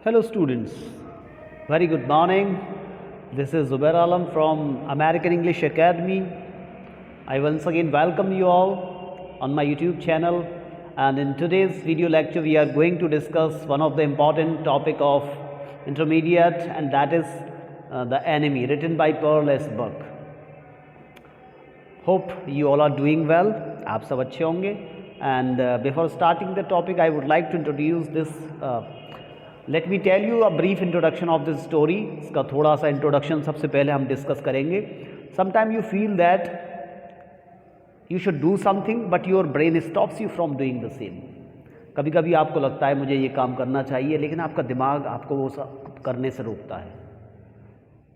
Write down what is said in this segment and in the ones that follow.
Hello students, very good morning. This is Zubair Alam from American English Academy. I once again welcome you all on my YouTube channel, and in today's video lecture we are going to discuss one of the important topic of intermediate, and that is the enemy, written by Pearl S. Buck. Hope you all are doing well. आप सब अच्छे होंगे. And before starting the topic, I would like to introduce this. Let me tell you a brief introduction of this story. इसका थोड़ा सा introduction सबसे पहले हम डिस्कस करेंगे. Sometime you feel that you should do something but your brain stops you from doing the same. कभी कभी आपको लगता है मुझे ये काम करना चाहिए, लेकिन आपका दिमाग आपको वो सब करने से रोकता है.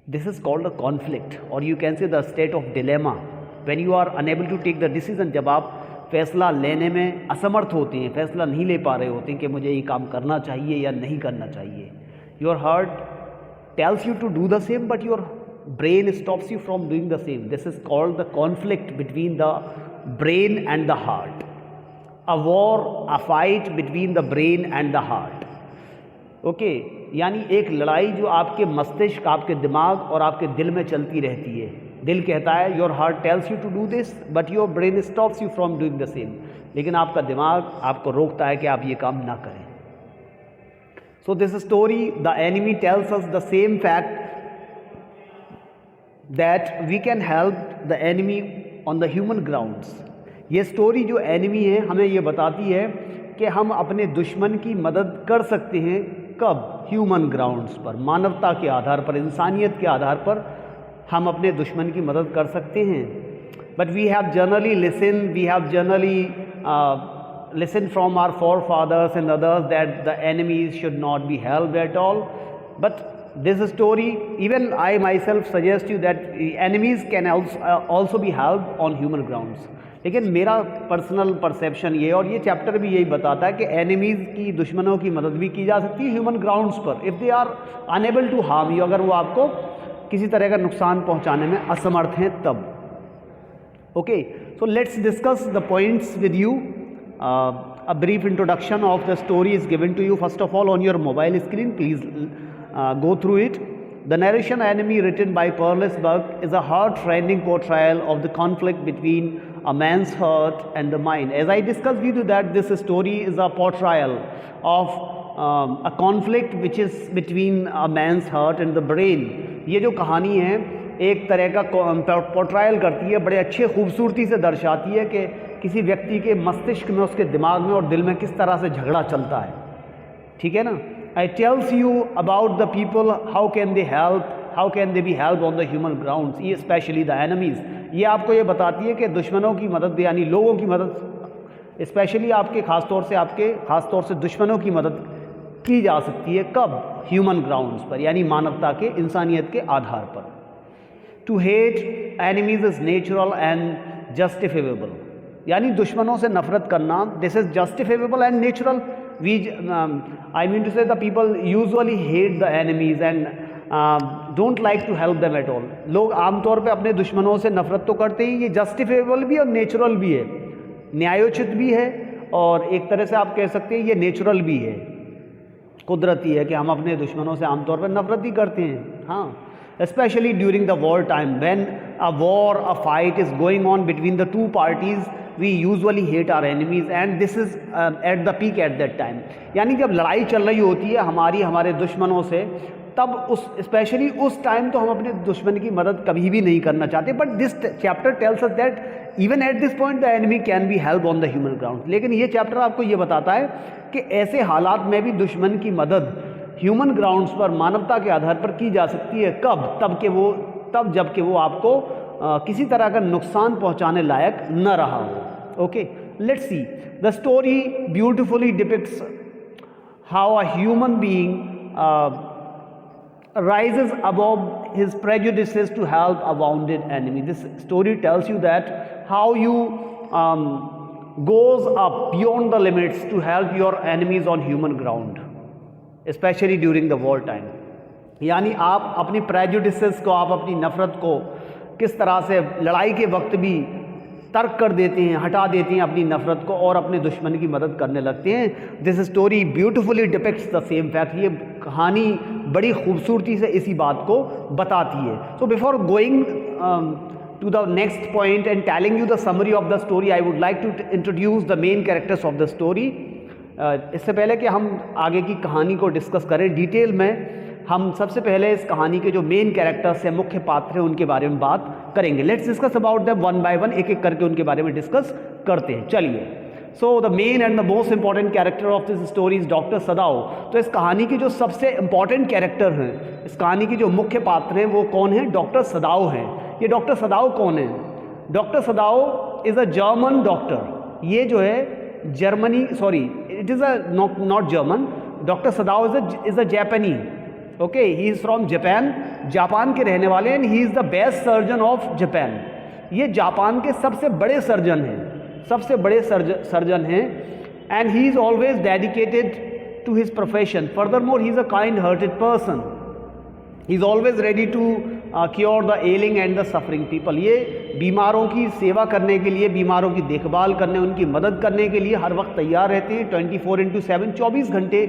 This is called a conflict, or you can say the state of dilemma. When you are unable to take the decision, जब आप फैसला लेने में असमर्थ होते हैं, फैसला नहीं ले पा रहे होते हैं कि मुझे ये काम करना चाहिए या नहीं करना चाहिए. Your heart tells you to do the same but your brain stops you from doing the same. This is called the conflict between the brain and the heart. A war, a fight between the brain and the heart. Okay, यानी एक लड़ाई जो आपके मस्तिष्क, आपके दिमाग और आपके दिल में चलती रहती है. दिल कहता है your heart tells you to do this but your brain stops you from doing the same. लेकिन आपका दिमाग आपको रोकता है कि आप ये काम ना करें. So this story, the enemy tells us the same fact that we can help the enemy on the human grounds. ये स्टोरी जो एनिमी है हमें ये बताती है कि हम अपने दुश्मन की मदद कर सकते हैं. कब? ह्यूमन ग्राउंड्स पर, मानवता के आधार पर, इंसानियत के आधार पर हम अपने दुश्मन की मदद कर सकते हैं. But we have generally listen from our forefathers and others that the enemies should not be helped at all. But this story, even I myself suggest you that enemies can also be helped on human grounds. लेकिन मेरा personal perception ये, और ये chapter भी यही बताता है कि एनिमीज़ की, दुश्मनों की मदद भी की जा सकती है ह्यूमन ग्राउंड्स पर, if they are unable to harm you, अगर वो आपको किसी तरह का नुकसान पहुंचाने में असमर्थ हैं तब. Okay, so let's discuss the points with you. A brief introduction of the story is given to you first of all on your mobile screen. Please go through it. The narration enemy, written by Pearl S. Buck, is a heart-rending portrayal of the conflict between a man's heart and the mind. As I discussed with you that this story is a portrayal of a conflict which is between a man's heart and the brain. ये जो कहानी है एक तरह का पोर्ट्रायल करती है, बड़े अच्छे खूबसूरती से दर्शाती है कि किसी व्यक्ति के मस्तिष्क में, उसके दिमाग में और दिल में किस तरह से झगड़ा चलता है. ठीक है ना. It tells you about the people, how can they be helped on the human grounds, especially the enemies. ये आपको ये बताती है कि दुश्मनों की मदद, यानी लोगों की मदद, स्पेशली आपके ख़ास तौर से दुश्मनों की मदद की जा सकती है. कब? ह्यूमन ग्राउंड्स पर, यानी मानवता के, इंसानियत के आधार पर. To hate enemies is natural and justifiable, यानी दुश्मनों से नफरत करना, this is justifiable and natural. I mean to say the people usually hate the enemies and don't like to help them at all. लोग आमतौर पे अपने दुश्मनों से नफरत तो करते ही. ये जस्टिफिएबल भी और नेचुरल भी है, न्यायोचित भी है, और एक तरह से आप कह सकते हैं ये नेचुरल भी है, कुदरती है कि हम अपने दुश्मनों से आमतौर पर नफरत ही करते हैं. हाँ, especially during the war time, when a war, a fight is going on between the two parties, we usually hate our enemies and this is at the peak at that time. यानी जब लड़ाई चल रही होती है हमारे दुश्मनों से, तब स्पेशली उस टाइम तो हम अपने दुश्मन की मदद कभी भी नहीं करना चाहते. But this chapter tells us that even at this point the enemy can be help on the human ground. लेकिन ये चैप्टर आपको ये बताता है कि ऐसे हालात में भी दुश्मन की मदद ह्यूमन ग्राउंड्स पर, मानवता के आधार पर की जा सकती है. कब? तब जबकि वो आपको किसी तरह का नुकसान पहुंचाने लायक न रहा हो. Okay, let's see. The story beautifully depicts how a human being rises above his prejudices to help a wounded enemy. This story tells you that how you goes up beyond the limits to help your enemies on human ground, especially during the war time. यानी आप अपनी prejudices को, आप अपनी नफ़रत को किस तरह से लड़ाई के वक्त भी तर्क कर देते हैं, हटा देते हैं अपनी नफ़रत को और अपने दुश्मन की मदद करने लगते हैं। This story beautifully depicts the same fact. ये कहानी बड़ी खूबसूरती से इसी बात को बताती है। So before going to the next point and telling you the summary of the story, I would like to introduce the main characters of the story. इससे पहले कि हम आगे की कहानी को डिस्कस करें डिटेल में, हम सबसे पहले इस कहानी के जो मेन कैरेक्टर्स हैं, मुख्य पात्र हैं, उनके बारे में बात करेंगे। Let's discuss about them one by one, एक एक करके उनके बारे में डिस्कस करते हैं। चलिए, so the main and the most important character of this story is doctor सदाओ। तो इस कहानी के जो सबसे इंपॉर्टेंट कैरेक्टर हैं, इस कहानी के जो मुख्य पात्र हैं, वो कौन है? डॉक्टर सदाओ हैं। ये डॉक्टर सदाओ कौन है? Doctor Sadao is a German doctor. ये जो है Germany, sorry it is a not German, doctor Sadao is a जापानी। Okay, he is from Japan, Japan के रहने वाले हैं। He is the best surgeon of Japan. ये जापान के सबसे बड़े सर्जन हैं, सबसे बड़े सर्जन हैं। And he is always dedicated to his profession. Further more he is a kind hearted person. He is always ready to cure the ailing and the suffering people. ये बीमारों की सेवा करने के लिए, बीमारों की देखभाल करने, उनकी मदद करने के लिए हर वक्त तैयार रहते हैं। 24/7, 24 घंटे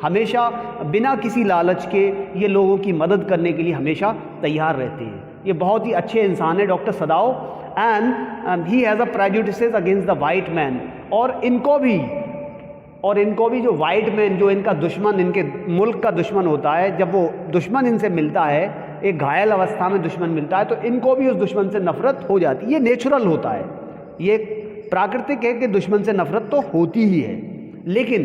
हमेशा बिना किसी लालच के ये लोगों की मदद करने के लिए हमेशा तैयार रहते हैं। ये बहुत ही अच्छे इंसान है doctor Sadao. And he has a prejudices against the white man. और इनको भी जो वाइट मैन, जो इनका दुश्मन, इनके मुल्क का दुश्मन होता है, जब वो दुश्मन इनसे मिलता है, एक घायल अवस्था में दुश्मन मिलता है, तो इनको भी उस दुश्मन से नफ़रत हो जाती है। ये नेचुरल होता है, ये प्राकृतिक है कि दुश्मन से नफ़रत तो होती ही है। लेकिन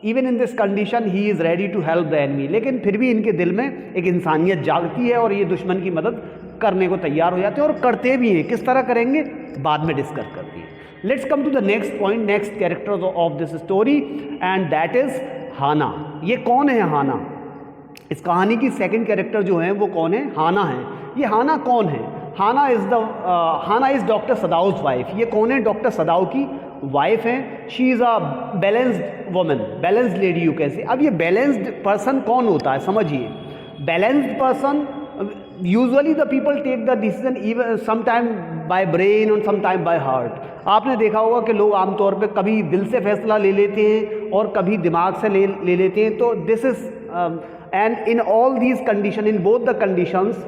even in this condition he is ready to help the enemy. लेकिन फिर भी इनके दिल में एक इंसानियत जागती है और ये दुश्मन की मदद करने को तैयार हो जाते हैं, और करते भी हैं। किस तरह करेंगे बाद में डिस्कस करते हैं। Let's come to the next point, next character of this story, and that is Hana. ये कौन है हाना? इस कहानी की सेकंड कैरेक्टर जो है वो कौन है? हाना है। ये हाना कौन है? Hana is doctor Sadao's wife. ये कौन है? डॉक्टर सदाओ की वाइफ हैं। She is a balanced woman, balanced lady you कैसे। अब ये बैलेंस्ड पर्सन कौन होता है समझिए। Balanced person, usually the people take the decision even sometime by brain और समटाइम बाय हार्ट। आपने देखा होगा कि लोग आमतौर पे कभी दिल से फैसला ले लेते हैं और कभी दिमाग से ले लेते हैं। तो this is and in all these conditions, in both the conditions,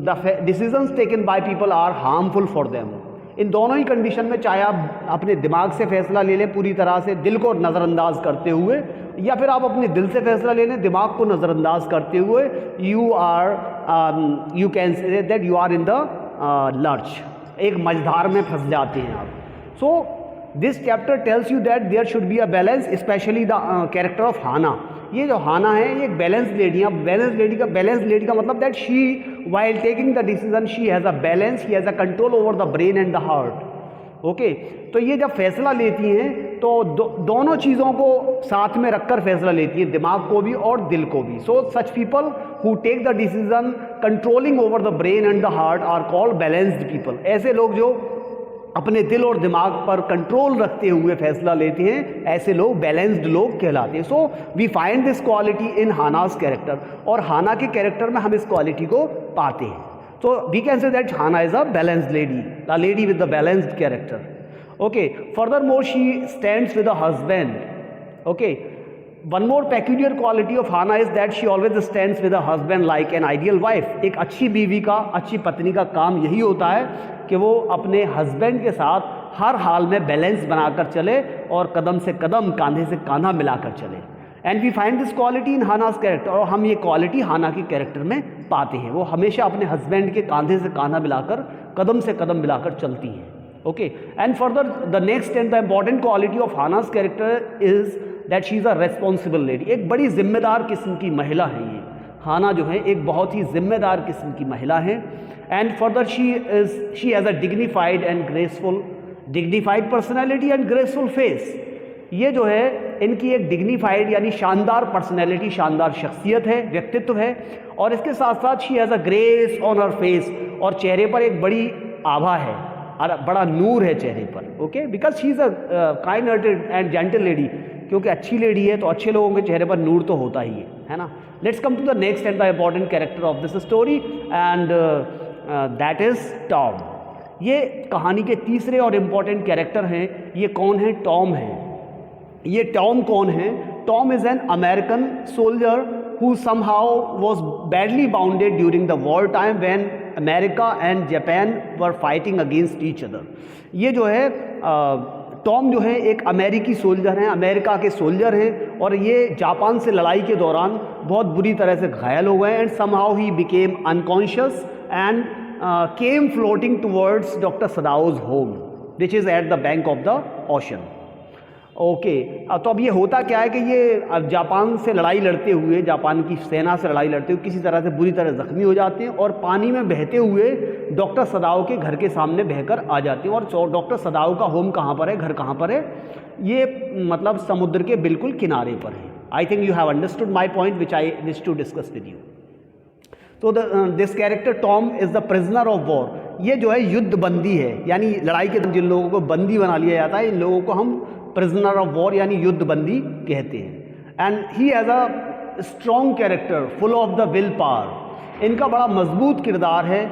the decisions taken by people are harmful for them. इन दोनों ही कंडीशन में, चाहे आप अपने दिमाग से फैसला ले लें पूरी तरह से दिल को नज़रअंदाज करते हुए, या फिर आप अपने दिल से फैसला ले लें दिमाग को नज़रअंदाज करते हुए, you can say that you are in the lurch, एक मझधार में फंस जाते हैं आप। So this chapter tells you that there should be a balance, especially the character of हाना। ये जो हाना है ये एक बैलेंस लेडी है। बैलेंस लेडी का मतलब that she while taking the decision she has a balance, she has a control over the brain and the heart. Okay, तो ये जब फैसला लेती हैं तो दोनों चीज़ों को साथ में रखकर फैसला लेती हैं, दिमाग को भी और दिल को भी। So such people who take the decision controlling over the brain and the heart are called balanced people. ऐसे लोग जो अपने दिल और दिमाग पर कंट्रोल रखते हुए फैसला लेते हैं, ऐसे लोग बैलेंस्ड लोग कहलाते हैं। So we find this quality in Hana's character. और हाना के कैरेक्टर में हम इस क्वालिटी को पाते हैं। तो we can say that Hana is a balanced lady, the lady with the balanced character. Okay, furthermore she stands with a husband. Okay, one more peculiar quality of Hana is that she always stands with a husband like an ideal wife. एक अच्छी बीवी का, अच्छी पत्नी का काम यही होता है कि वो अपने हस्बैंड के साथ हर हाल में बैलेंस बनाकर चले और कदम से कदम, कांधे से कांधा मिलाकर चले। And we find this quality in Hana's character. और हम ये क्वालिटी हाना के कैरेक्टर में पाते हैं। वो हमेशा अपने हस्बैंड के कांधे से कांधा मिलाकर, कदम से कदम मिलाकर चलती हैं। Okay, and further the next and the important quality of Hana's character is that she is a responsible lady. एक बड़ी जिम्मेदार किस्म की महिला है ये। हाना जो है एक बहुत ही जिम्मेदार किस्म की महिला है। And further she has a dignified and graceful, dignified personality and graceful face. ये जो है इनकी एक डिग्निफाइड यानी शानदार पर्सनैलिटी, शानदार शख्सियत है, व्यक्तित्व है। और इसके साथ साथ she has a grace on her face, और चेहरे पर एक बड़ी आभा है और बड़ा नूर है चेहरे पर। Okay, because she is a kind hearted and gentle lady. क्योंकि अच्छी लेडी है तो अच्छे लोगों के चेहरे पर नूर तो होता ही है ना। Let's come to the next and the important character of this story, and that is Tom. ये कहानी के तीसरे और इम्पॉर्टेंट कैरेक्टर हैं। ये कौन है? टॉम है। ये टॉम कौन है? Tom is an American soldier who somehow was badly wounded during the war time when America and Japan were fighting against each other। ये जो है टॉम जो है एक अमेरिकी सोल्जर हैं, अमेरिका के सोल्जर हैं, और ये जापान से लड़ाई के दौरान बहुत बुरी तरह से घायल हो गए। And somehow he became unconscious and came floating towards doctor Sadao's home which is at the bank of the ocean. Okay, तो अब ये होता क्या है कि ये जापान से लड़ाई लड़ते हुए, जापान की सेना से लड़ाई लड़ते हुए किसी तरह से बुरी तरह जख्मी हो जाते हैं और पानी में बहते हुए डॉक्टर सदाओ के घर के सामने बहकर आ जाते हैं। और डॉक्टर सदाओ का होम कहाँ पर है, घर कहाँ पर है? ये मतलब समुद्र के बिल्कुल किनारे पर है। I think you have understood my point which I wish to discuss with you. तो this character Tom is the prisoner of war. ये जो है युद्ध बंदी है, यानी लड़ाई के जिन लोगों को बंदी बना लिया जाता है, इन लोगों को हम प्रिजनर ऑफ वॉर यानी युद्ध बंदी कहते हैं। And he has a strong character full of the will power. इनका बड़ा मजबूत किरदार है,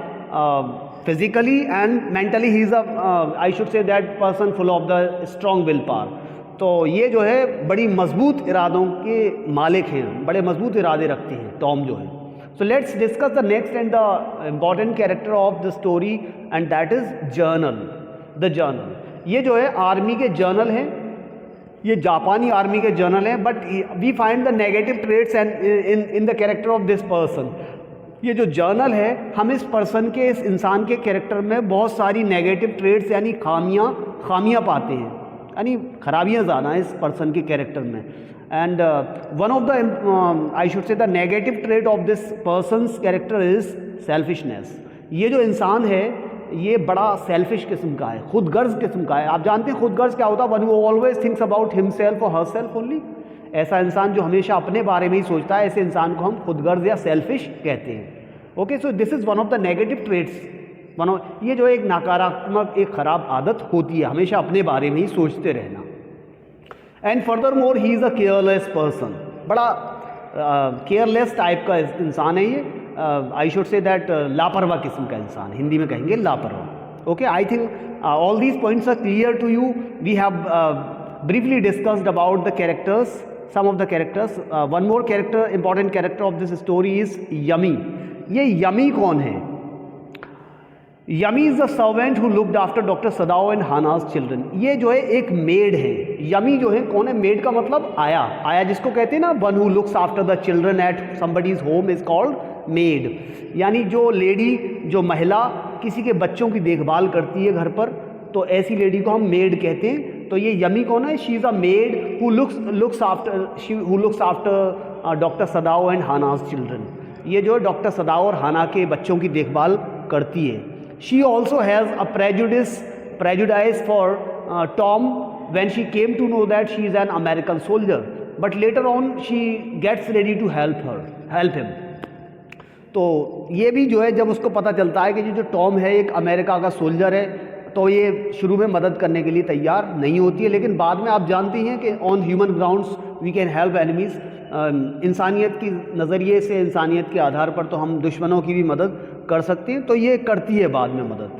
physically and mentally he is I should say that person full of the strong will power. तो ये जो है बड़ी मजबूत इरादों के मालिक हैं, बड़े मजबूत इरादे रखते हैं टॉम जो है। So let's discuss the next and the important character of the story and that is journal, the journal। ये जो है आर्मी के जर्नल हैं, ये जापानी आर्मी के जर्नल हैं, but we find the negative traits and in the character of this person. ये जो जर्नल है, हम इस पर्सन के, इस इंसान के कैरेक्टर में बहुत सारी नेगेटिव ट्रेट्स यानी खामियाँ पाते हैं, यानी खराबियाँ ज़्यादा हैं इस पर्सन के कैरेक्टर में। And one of the I should say the negative trait of this person's character is selfishness। ये जो इंसान है ये बड़ा सेल्फिश किस्म का है, खुदगर्ज किस्म का है। आप जानते हैं खुदगर्ज क्या होता है? One who always thinks about himself और हरसेल्फ ओनली। ऐसा इंसान जो हमेशा अपने बारे में ही सोचता है, ऐसे इंसान को हम खुदगर्ज या सेल्फिश कहते हैं। Okay, so this is one of the negative traits. ये जो एक नकारात्मक, एक ख़राब आदत होती है, हमेशा अपने बारे में ही सोचते रहना। And further more he is a careless person. बड़ा केयरलेस टाइप का इंसान है ये। आई शुड से दैट लापरवाह किस्म का इंसान, हिंदी में कहेंगे लापरवाह। Okay, I think all these points are clear to you. We have briefly discussed about the characters, some of the characters. One more character, important character of this story is Yumi. ये Yumi कौन है? Yumi is the servant who looked after doctor Sadao and Hana's children. ये जो है एक made है। Yummy जो है कौन है? मेड का मतलब आया। आया जिसको कहते हैं ना, one who looks after the children eight somebody's home is called made. यानी जो लेडी, जो महिला किसी के बच्चों की देखभाल करती है घर पर, तो ऐसी लेडी को हम मेड कहते हैं। तो ये यमी कौन है? She is a maid who looks after doctor Sadao and Hana's children. ये जो डॉक्टर सदाओ और हाना के बच्चों की देखभाल करती है। She also has a prejudice for Tom when she came to know that she is an American soldier, but later on she gets ready to help him। तो ये भी जो है जब उसको पता चलता है कि जो टॉम है एक अमेरिका का सोल्जर है, तो ये शुरू में मदद करने के लिए तैयार नहीं होती है, लेकिन बाद में आप जानते हैं कि on human grounds we can help enemies. इंसानियत की नज़रिए से, इंसानियत के आधार पर तो हम दुश्मनों की भी मदद कर सकते हैं, तो ये करती है बाद में मदद।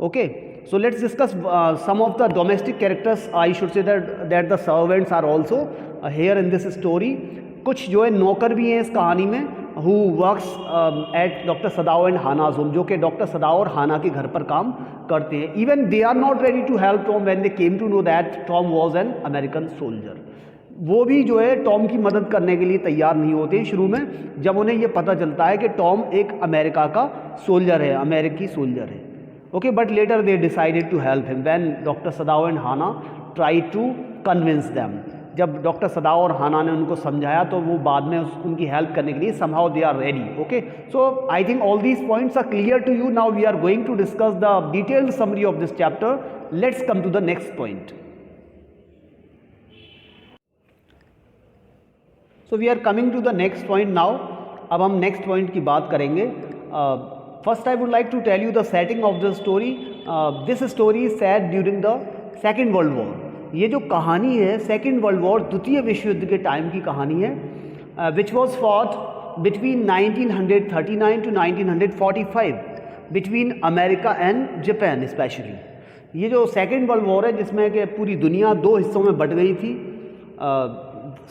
Okay, so let's discuss some of the domestic characters. I should say that the servants are also here in this story. कुछ जो है नौकर भी हैं इस कहानी में, who works at doctor Sadao and Hana's home, जो कि डॉक्टर सदाओ और हाना के घर पर काम करते हैं। Even they are not ready to help Tom when they came to know that Tom was an American soldier. वो भी जो है टॉम की मदद करने के लिए तैयार नहीं होते हैं शुरू में, जब उन्हें ये पता चलता है कि टॉम एक अमेरिका का सोल्जर है, अमेरिकी सोल्जर है। Okay, but later they decided to help him when doctor Sadao and Hana try to convince them. जब डॉक्टर सदाओ और हाना ने उनको समझाया तो वो बाद में उनकी हेल्प करने के लिए somehow they are ready. Okay, so I think all these points are clear to you. Now we are going to discuss the detailed summary of this chapter. Let's come to the next point. So we are coming to the next point now. अब हम next point की बात करेंगे। First I would like to tell you the setting of the story. This story is set during the second world war. ये जो कहानी है second world war, द्वितीय विश्व युद्ध के टाइम की कहानी है, which was fought between 1939 to 1945। Between America and Japan specially. ये जो सेकेंड वर्ल्ड वॉर है जिसमें कि पूरी दुनिया दो हिस्सों में बट गई थी,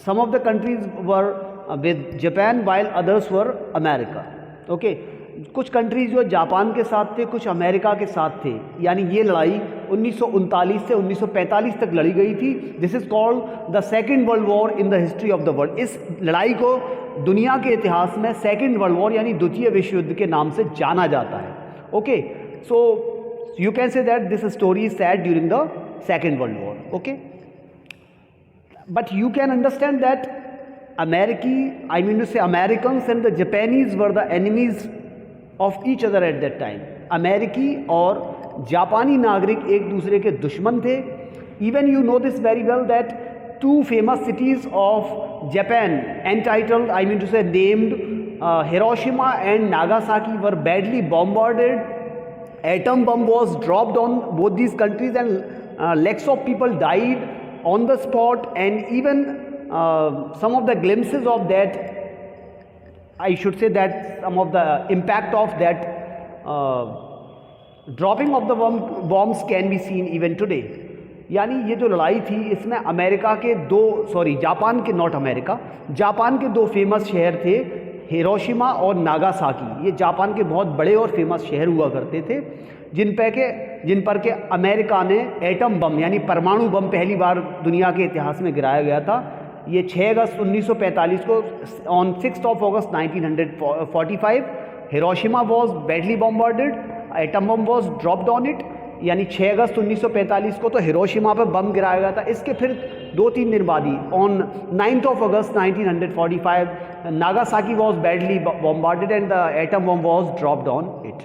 some of the countries were with Japan while others were America. Okay, कुछ कंट्रीज जो जापान के साथ थे, कुछ अमेरिका के साथ थे, यानी ये लड़ाई 1939 से 1945 तक लड़ी गई थी। This is called the second world war in the history of the world. इस लड़ाई को दुनिया के इतिहास में सेकेंड वर्ल्ड वॉर यानी द्वितीय विश्व युद्ध के नाम से जाना जाता है। Okay, so you can say that this story is said during the second world war. Okay, but you can understand that Americans and the Japanese were the enemies of each other at that time. अमेरिकी और जापानी नागरिक एक दूसरे के दुश्मन थे। Even you know this very well that two famous cities of Japan entitled, named Hiroshima and Nagasaki were badly bombarded. Atom bomb was dropped on both these countries and lakhs of people died on the spot, and even some of the glimpses of that, I should say that some of the impact of that dropping of the bombs can be seen even today. यानी ये जो लड़ाई थी इसमें America के Japan के Japan के दो फेमस शहर थे, हिरोशिमा और नागासाकी। ये जापान के बहुत बड़े और फेमस शहर हुआ करते थे जिन पर के अमेरिका ने एटम बम यानी परमाणु बम पहली बार दुनिया के इतिहास में गिराया गया था। ये 6 अगस्त 1945 को on 6 August 1945 Hiroshima was badly bombarded, atom bomb was dropped on it. यानी 6 अगस्त 1945 को तो हिरोशिमा पर बम गिराया गया था। इसके फिर 2-3 दिन बाद ही on 9 August 1945 Nagasaki was badly bombarded and the atom bomb was dropped on it.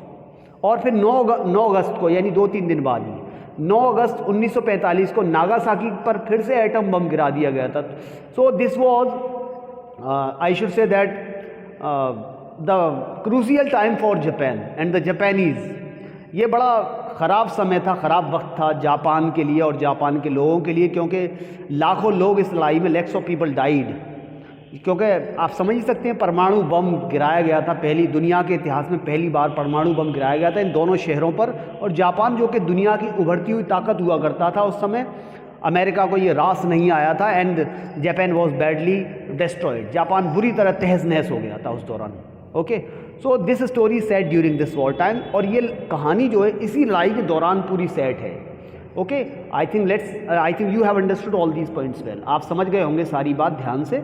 और फिर 9 अगस्त को यानी 2-3 दिन बाद ही 9 अगस्त 1945 को नागासाकी पर फिर से एटम बम गिरा दिया गया था। So this was I should say that the crucial time for Japan and the Japanese. ये बड़ा ख़राब समय था, ख़राब वक्त था जापान के लिए और जापान के लोगों के लिए, क्योंकि लाखों लोग इस लड़ाई में लैक्स ऑफ पीपल डाइड। क्योंकि आप समझ ही सकते हैं परमाणु बम गिराया गया था, पहली दुनिया के इतिहास में पहली बार परमाणु बम गिराया गया था इन दोनों शहरों पर। और जापान जो कि दुनिया की उभरती हुई ताकत हुआ करता था उस समय, अमेरिका को ये रास नहीं आया था and Japan was badly destroyed. Japan बुरी तरह तहस नहस हो गया था उस दौरान। Okay, so this story set during this war time, और ये कहानी जो है इसी लड़ाई के दौरान पूरी सेट है। Okay, I think you have understood all these points well. आप समझ गए होंगे सारी बात ध्यान से।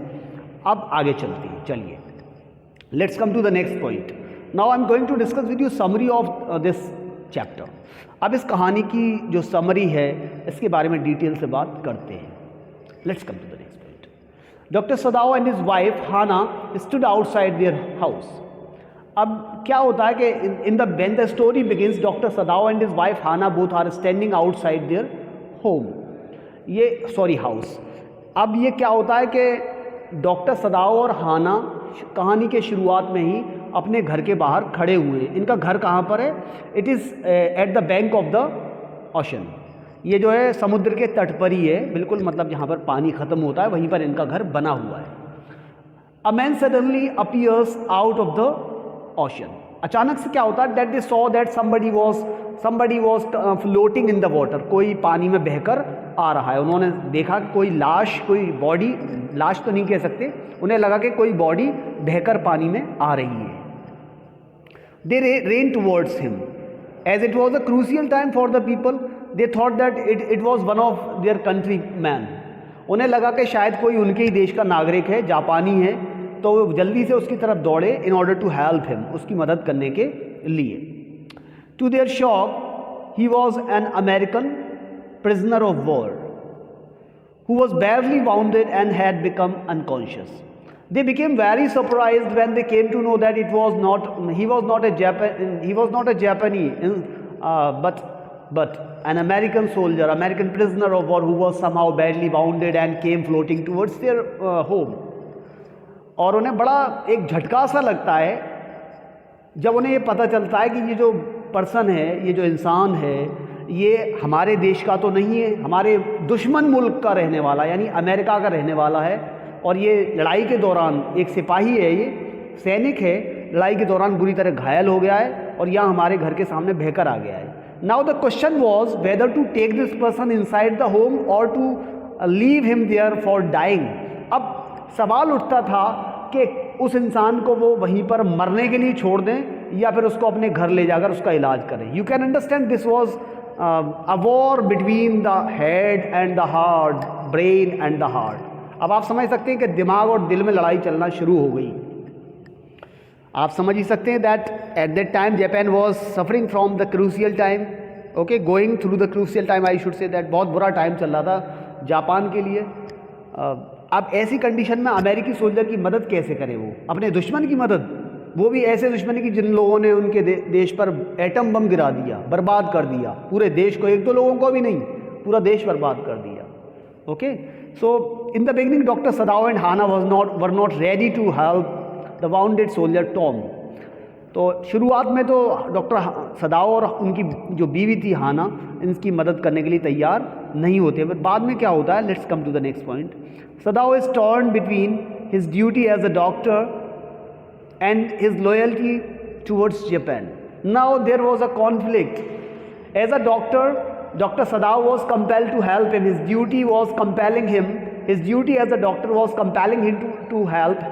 अब आगे चलते हैं, चलिए let's come to the next point. Now I am going to discuss with you summary of this chapter. अब इस कहानी की जो समरी है इसके बारे में डिटेल से बात करते हैं। Let's come to the next point. Doctor Sadao and his wife Hana stood outside their house. अब क्या होता है कि in the when the story begins, doctor Sadao and his wife Hana both are standing outside their home, house. अब ये क्या होता है कि डॉक्टर सदाओ और हाना कहानी के शुरुआत में ही अपने घर के बाहर खड़े हुए हैं। इनका घर कहाँ पर है? It is at the bank of the ocean. ये जो है समुद्र के तट पर ही है, बिल्कुल मतलब जहाँ पर पानी ख़त्म होता है वहीं पर इनका घर बना हुआ है। A man suddenly appears out of the ocean. अचानक से क्या होता है? That they saw that somebody was floating in the water। कोई पानी में बहकर आ रहा है। उन्होंने देखा कि कोई लाश, कोई बॉडी, लाश तो नहीं कह सकते, उन्हें लगा कि कोई बॉडी बहकर पानी में आ रही है। They ran towards him as it was a crucial time for the people। They thought that it was one of their countrymen। उन्हें लगा कि शायद कोई उनके ही देश का नागरिक है, जापानी है, तो वो जल्दी से उसकी तरफ दौड़े in order to help him, उसकी मदद करने के लिए। To their shock, he was an American prisoner of war who was badly wounded and had become unconscious. They became very surprised when they came to know that he was not a Japanese, but an American soldier, American prisoner of war who was somehow badly wounded and came floating towards their home. और उन्हें बड़ा एक झटका सा लगता है जब उन्हें ये पता चलता है कि ये जो पर्सन है, ये जो इंसान है, ये हमारे देश का तो नहीं है, हमारे दुश्मन मुल्क का रहने वाला यानी अमेरिका का रहने वाला है। और ये लड़ाई के दौरान एक सिपाही है, ये सैनिक है लड़ाई के दौरान बुरी तरह घायल हो गया है और यहाँ हमारे घर के सामने बहकर आ गया है. Now the question was whether to take this person inside the home और to leave him there for dying. अब सवाल उठता था कि उस इंसान को वो वहीं पर मरने के लिए छोड़ दें या फिर उसको अपने घर ले जाकर उसका इलाज करें. You can understand this was a war between the head and the heart, brain and the heart. अब आप समझ सकते हैं कि दिमाग और दिल में लड़ाई चलना शुरू हो गई. आप समझ ही सकते हैं that at that time Japan was suffering from the crucial time. Okay, going through the crucial time, I should say that. बहुत बुरा टाइम चल रहा था जापान के लिए. अब ऐसी कंडीशन में अमेरिकी सोल्जर की मदद कैसे करे? वो अपने दुश्मन की मदद, वो भी ऐसे दुश्मन की जिन लोगों ने उनके देश पर एटम बम गिरा दिया, बर्बाद कर दिया पूरे देश को. एक दो लोगों को भी नहीं, पूरा देश बर्बाद कर दिया. Okay, so in the beginning doctor Sadao and Hana were not ready to help the wounded soldier Tom. तो शुरुआत में तो डॉक्टर सदाओ और उनकी जो बीवी थी हाना इनकी मदद करने के लिए तैयार नहीं होते. पर बाद में क्या होता है? Let's come to the next point. Sadao is torn between his duty as a doctor and his loyalty towards Japan. Now there was a conflict. As a doctor, Dr. Sadao was compelled to help him. His duty was compelling him. His duty as a doctor was compelling him to help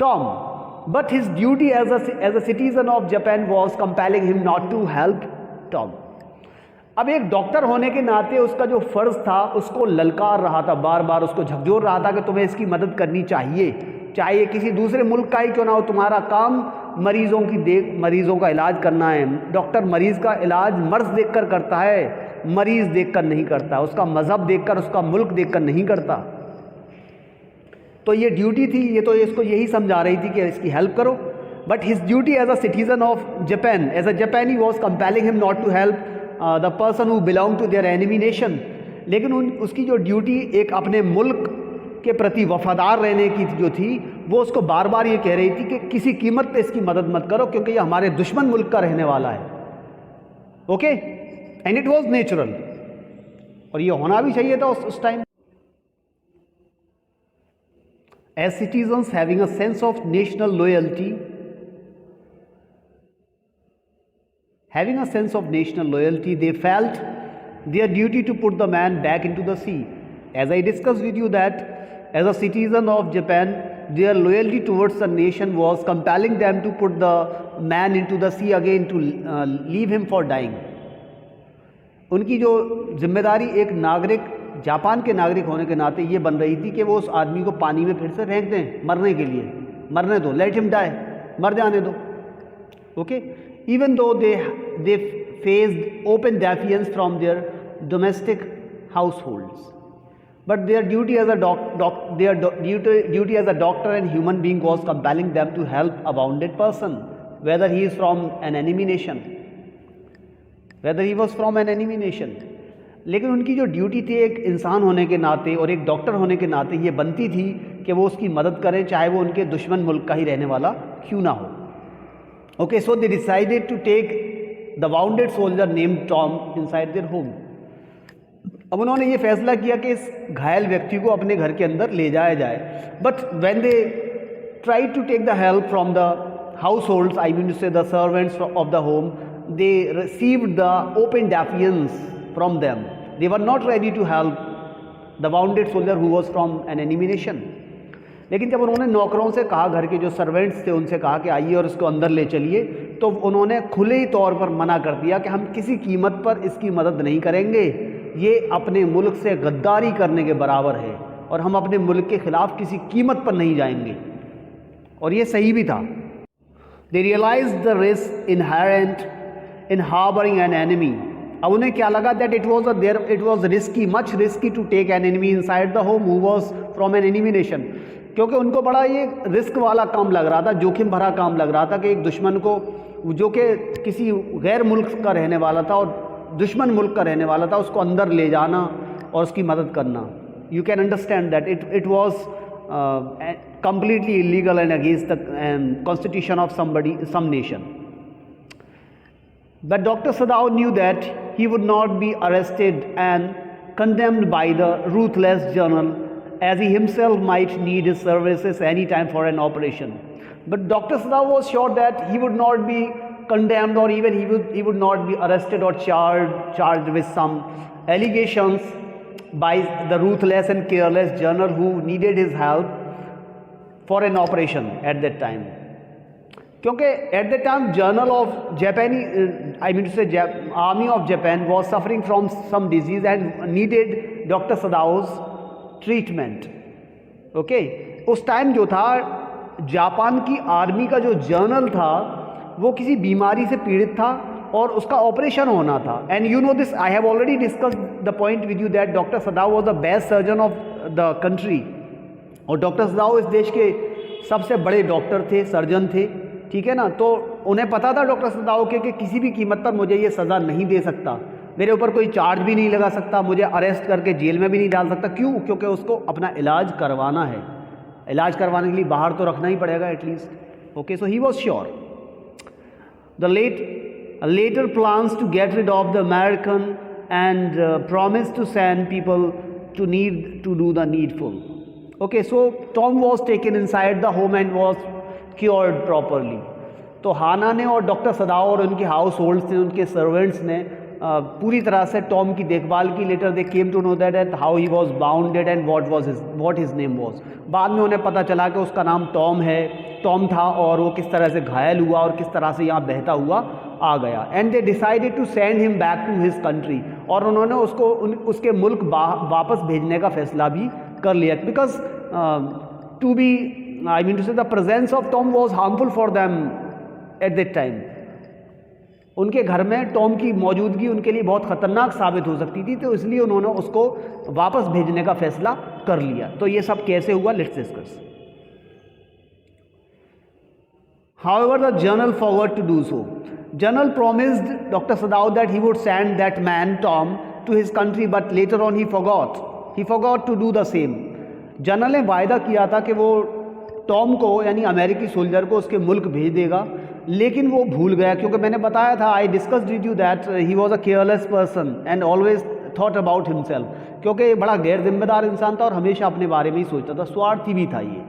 Tom. But his duty as a citizen of Japan was compelling him not to help Tom. अब एक doctor होने के नाते उसका जो फ़र्ज़ था उसको ललकार रहा था, बार बार उसको झकझोर रहा था कि तुम्हें इसकी मदद करनी चाहिए, चाहे किसी दूसरे मुल्क का ही क्यों ना हो. तुम्हारा काम मरीज़ों का इलाज करना है. डॉक्टर मरीज़ का इलाज मर्ज़ देखकर करता है, मरीज़ देखकर नहीं करता. उसका मज़हब देखकर, उसका मुल्क देखकर नहीं करता. तो ये ड्यूटी थी, ये तो इसको यही समझा रही थी कि इसकी हेल्प करो. But his duty as a citizen of Japan, as a जापानी, was compelling him not to help the person who belong to their enemy nation. लेकिन उसकी जो ड्यूटी एक अपने मुल्क के प्रति वफादार रहने की जो थी, वो उसको बार बार ये कह रही थी कि किसी कीमत पे इसकी मदद मत करो क्योंकि ये हमारे दुश्मन मुल्क का रहने वाला है. Okay, and it was natural, और ये होना भी चाहिए था उस time. As citizens having a sense of national loyalty, having a sense of national loyalty, they felt their duty to put the man back into the sea. As I discussed with you that as a citizen of Japan, their loyalty towards the nation was compelling them to put the man into the sea again to leave him for dying. उनकी जो जिम्मेदारी एक नागरिक, Japan के नागरिक होने के नाते ये बन रही थी कि वो उस आदमी को पानी में फिर से फेंक दें मरने के लिए. मरने दो, लेट हिम डाई, मर जाने दो. Okay, even though they faced open defiance from their domestic households, but their duty as a duty as a doctor and human being was compelling them to help a wounded person, whether he is from an enemy nation, whether he was from an enemy nation. लेकिन उनकी जो duty थी एक इंसान होने के नाते और एक डॉक्टर होने के नाते ये बनती थी कि वो उसकी मदद करें चाहे वो उनके दुश्मन मुल्क का ही रहने वाला क्यों ना हो. Okay, so they decided to take the wounded soldier named Tom inside their home. अब उन्होंने ये फैसला किया कि इस घायल व्यक्ति को अपने घर के अंदर ले जाया जाए. But when they tried to take the help from the households, I mean to say the servants of the home, they received the open defiance from them. They were not ready to help the wounded soldier who was from an enemy nation. लेकिन जब उन्होंने नौकरों से कहा, घर के जो servants थे उनसे कहा कि आइए और इसको अंदर ले चलिए, तो उन्होंने खुले ही तौर पर मना कर दिया कि हम किसी कीमत पर इसकी मदद नहीं करेंगे. ये अपने मुल्क से गद्दारी करने के बराबर है और हम अपने मुल्क के ख़िलाफ़ किसी कीमत पर नहीं जाएंगे. और ये सही भी था. They realise the risk inherent in harbouring an enemy. अब उन्हें क्या लगा that it was risky, much risky to take an enemy inside the home who was from an enemy nation. क्योंकि उनको बड़ा ये रिस्क वाला काम लग रहा था, जोखिम भरा काम लग रहा था कि एक दुश्मन को जो कि किसी गैर मुल्क का रहने वाला था और दुश्मन मुल्क का रहने वाला था उसको अंदर ले जाना और उसकी मदद करना. You can understand that it was completely illegal and against the constitution of some nation. But Dr. Sadao knew that he would not be arrested and condemned by the ruthless as he himself might need his services any time for an operation. But Dr. Sadao was sure that he would not be condemned, or even he would not be arrested or charged with some allegations by the ruthless and careless general who needed his help for an operation at that time. क्योंकि at that time general of army of Japan was suffering from some disease and needed Dr. Sadao's treatment. Okay, उस time जो था Japan की army का जो general था वो किसी बीमारी से पीड़ित था और उसका ऑपरेशन होना था. And you know this, I have already discuss the point with you that doctor Sadao was the best surgeon of the country. और डॉक्टर सदाओ इस देश के सबसे बड़े डॉक्टर थे, सर्जन थे, ठीक है ना. तो उन्हें पता था डॉक्टर सदाओ के कि किसी भी कीमत पर मुझे ये सज़ा नहीं दे सकता, मेरे ऊपर कोई चार्ज भी नहीं लगा सकता, मुझे अरेस्ट करके जेल में भी नहीं डाल सकता. क्यों? क्योंकि उसको अपना इलाज करवाना है. इलाज करवाने के लिए बाहर तो रखना ही पड़ेगा at least. Okay, so he was sure. The later plans to get rid of the American and promised to send people to do the needful. Okay, so Tom was taken inside the home and was cured properly. तो हाना ने और doctor Sadao और उनके house holds ने, उनके servants ने पूरी तरह से टॉम की देखभाल की. Later they came to know that how he was bounded and what his name was. बाद में उन्हें पता चला कि उसका नाम टॉम था और वो किस तरह से घायल हुआ और किस तरह से यहाँ बहता हुआ आ गया. And they decided to send him back to his country. और उन्होंने उसको उसके मुल्क वापस भेजने का फैसला भी कर लिया. बिकॉज टू से the presence of Tom was harmful for them at that time. उनके घर में टॉम की मौजूदगी उनके लिए बहुत ख़तरनाक साबित हो सकती थी, तो इसलिए उन्होंने उसको वापस भेजने का फैसला कर लिया. तो ये सब कैसे हुआ, let's discuss. However, the general forgot to do so. General promised Dr. Sadao that he would send that man Tom to his country, but later on he forgot. He forgot to do the same. General ने वायदा किया था कि वो Tom को यानी अमेरिकी soldier को उसके मुल्क भेज देगा, लेकिन वो भूल गया. क्योंकि मैंने बताया था, I discussed with you that he was a careless person and always thought about himself. क्योंकि बड़ा गैर जिम्मेदार इंसान था और हमेशा अपने बारे में ही सोचता था, स्वार्थी भी था ये.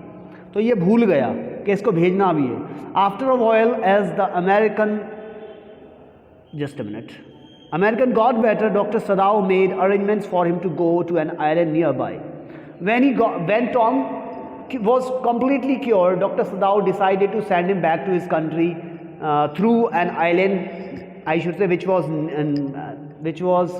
तो ये भूल गया कि इसको भेजना भी है. After a while as the American got better, doctor Sadao made arrangements for him to go to an island nearby. When Tom was completely cured, Dr. Sadao decided to send him back to his country through an island, I should say, which was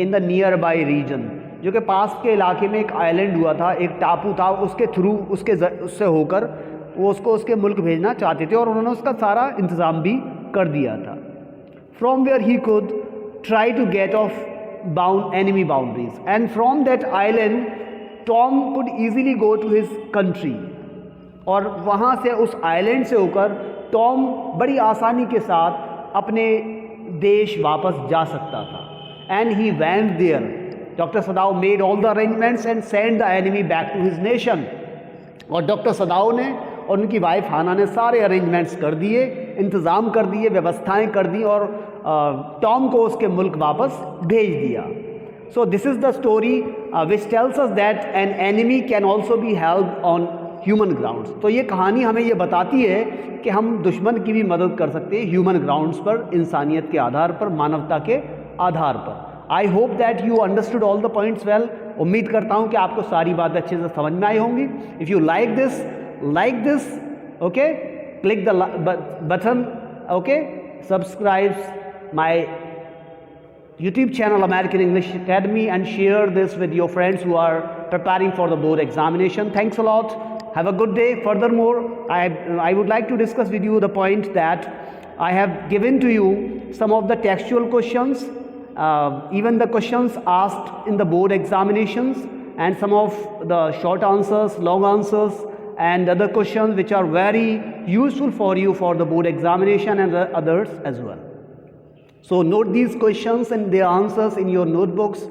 in the nearby region. जो कि पास के इलाके में एक island हुआ था, एक टापू था, उसके थ्रू उससे होकर वो उसको उसके मुल्क भेजना चाहते थे और उन्होंने उसका सारा इंतज़ाम भी कर दिया था. From where he could try to get off enemy boundaries, and from that island Tom could easily go to his country. और वहाँ से, उस आइलैंड से होकर टॉम बड़ी आसानी के साथ अपने देश वापस जा सकता था. And he went there. Doctor Sadao made all the arrangements and send the enemy back to his nation. और डॉक्टर सदाओ ने और उनकी वाइफ हाना ने सारे अरेंजमेंट्स कर दिए, इंतज़ाम कर दिए, व्यवस्थाएं कर दी और टॉम को उसके मुल्क वापस भेज दिया. So this is the story which tells us that an enemy can also B help on human grounds. तो ये कहानी हमें ये बताती है कि हम दुश्मन की भी मदद कर सकते हैं ह्यूमन ग्राउंड्स पर, इंसानियत के आधार पर, मानवता के आधार पर. I hope that you understood all the points well. उम्मीद करता हूँ कि आपको सारी बातें अच्छे से समझ में आई होंगी. If you like this, okay, click the button, okay, subscribe my YouTube channel American English Academy and share this with your friends who are preparing for the board examination. Thanks a lot. Have a good day. Furthermore, I would like to discuss with you the point that I have given to you some of the textual questions, even the questions asked in the board examinations, and some of the short answers, long answers, and other questions which are very useful for you for the board examination and the others as well. So note these questions and their answers in your notebooks.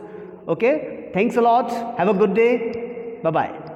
Okay, thanks a lot. Have a good day. Bye bye.